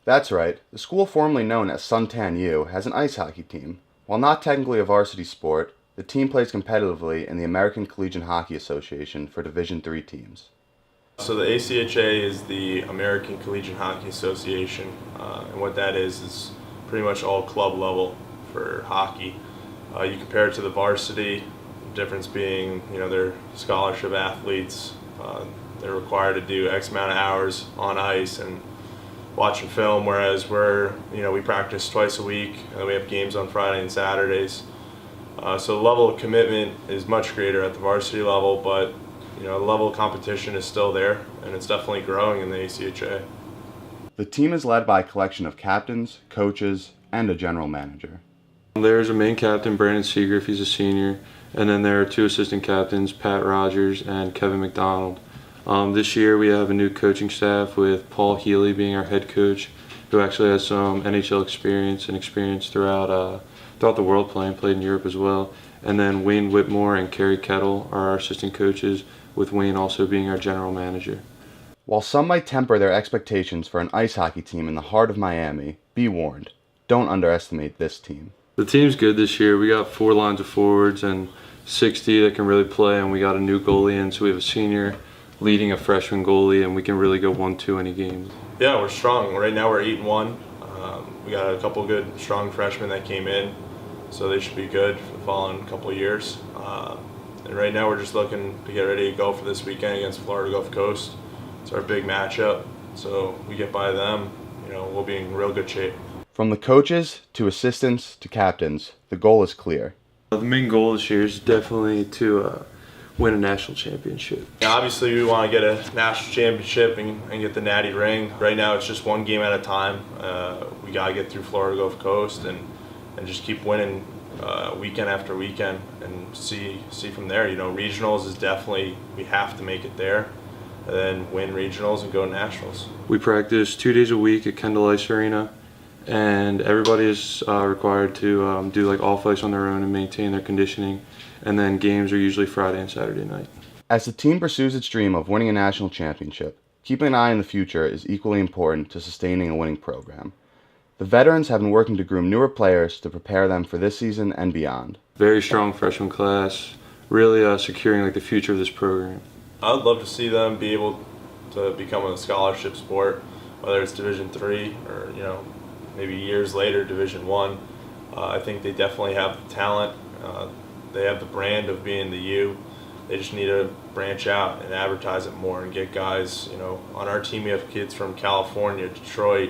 That's right, the school formerly known as Suntan U has an ice hockey team. While not technically a varsity sport, the team plays competitively in the American Collegiate Hockey Association for Division III teams. So the ACHA is the American Collegiate Hockey Association, and what that is pretty much all club level for hockey. You compare it to the varsity, the difference being, they're scholarship athletes. They're required to do X amount of hours on ice and watching film, whereas we practice twice a week, and we have games on Friday and Saturdays. So the level of commitment is much greater at the varsity level, but the level of competition is still there, and it's definitely growing in the ACHA. The team is led by a collection of captains, coaches, and a general manager. There's a main captain, Brandon Seagrave, he's a senior, and then there are two assistant captains, Pat Rogers and Kevin McDonald. This year we have a new coaching staff with Paul Healy being our head coach, who actually has some NHL experience and experience throughout the world played in Europe as well. And then Wayne Whitmore and Kerry Kettle are our assistant coaches, with Wayne also being our general manager. While some might temper their expectations for an ice hockey team in the heart of Miami, be warned, don't underestimate this team. The team's good this year. We got 4 lines of forwards and 60 that can really play, and we got a new goalie in, so we have a senior leading a freshman goalie, and we can really go 1-2 any game. Yeah, we're strong. Right now we're 8-1. We got a couple good, strong freshmen that came in, so they should be good for the following couple of years. And right now we're just looking to get ready to go for this weekend against Florida Gulf Coast. It's our big matchup, so we get by them, we'll be in real good shape. From the coaches to assistants to captains, the goal is clear. The main goal this year is definitely to win a national championship. Obviously, we want to get a national championship and get the Natty ring. Right now, it's just one game at a time. We got to get through Florida Gulf Coast and just keep winning weekend after weekend and see from there. Regionals is definitely, we have to make it there, and then win regionals and go to nationals. We practice 2 days a week at Kendall Ice Arena, and everybody is required to do off ice on their own and maintain their conditioning. And then games are usually Friday and Saturday night. As the team pursues its dream of winning a national championship, keeping an eye on the future is equally important to sustaining a winning program. The veterans have been working to groom newer players to prepare them for this season and beyond. Very strong freshman class, really securing the future of this program. I'd love to see them be able to become a scholarship sport, whether it's Division III or maybe years later Division I. I think they definitely have the talent. They have the brand of being the U. They just need to branch out and advertise it more and get guys. On our team we have kids from California, Detroit,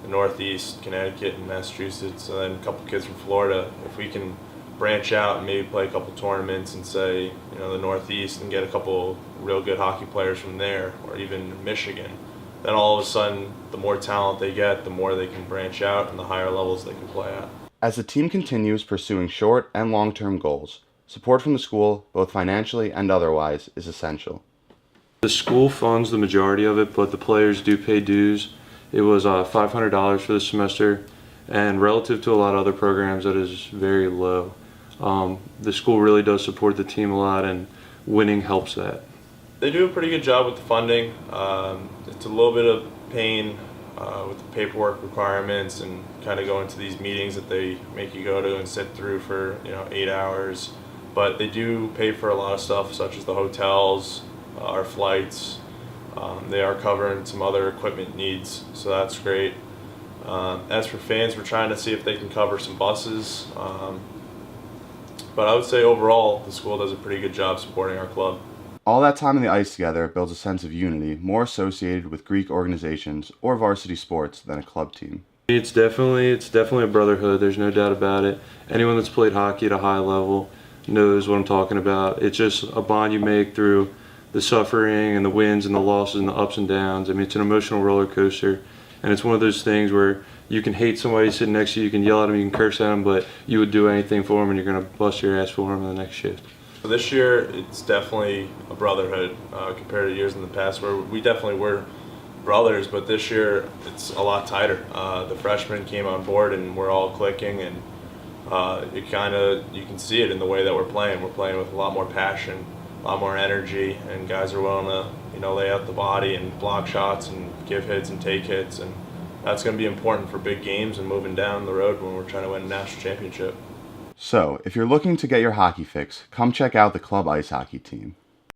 the Northeast, Connecticut, and Massachusetts, and then a couple kids from Florida. If we can branch out and maybe play a couple tournaments and say, the Northeast, and get a couple real good hockey players from there, or even Michigan, then all of a sudden, the more talent they get, the more they can branch out and the higher levels they can play at. As the team continues pursuing short and long-term goals, support from the school, both financially and otherwise, is essential. The school funds the majority of it, but the players do pay dues. It was $500 for the semester, and relative to a lot of other programs, that is very low. The school really does support the team a lot, and winning helps that. They do a pretty good job with the funding. It's a little bit of pain with the paperwork requirements and kind of going to these meetings that they make you go to and sit through for 8 hours. But they do pay for a lot of stuff, such as the hotels, our flights. They are covering some other equipment needs, so that's great. As for fans, we're trying to see if they can cover some buses. But I would say overall, the school does a pretty good job supporting our club. All that time on the ice together builds a sense of unity more associated with Greek organizations or varsity sports than a club team. It's definitely a brotherhood, there's no doubt about it. Anyone that's played hockey at a high level knows what I'm talking about. It's just a bond you make through the suffering and the wins and the losses and the ups and downs. I mean, it's an emotional roller coaster, and it's one of those things where you can hate somebody sitting next to you, you can yell at them, you can curse at them, but you would do anything for them and you're going to bust your ass for them in the next shift. This year, it's definitely a brotherhood compared to years in the past where we definitely were brothers, but this year it's a lot tighter. The freshmen came on board and we're all clicking, and you can see it in the way that we're playing. We're playing with a lot more passion, a lot more energy, and guys are willing to lay out the body and block shots and give hits and take hits, and that's going to be important for big games and moving down the road when we're trying to win a national championship. So, if you're looking to get your hockey fix, come check out the club ice hockey team.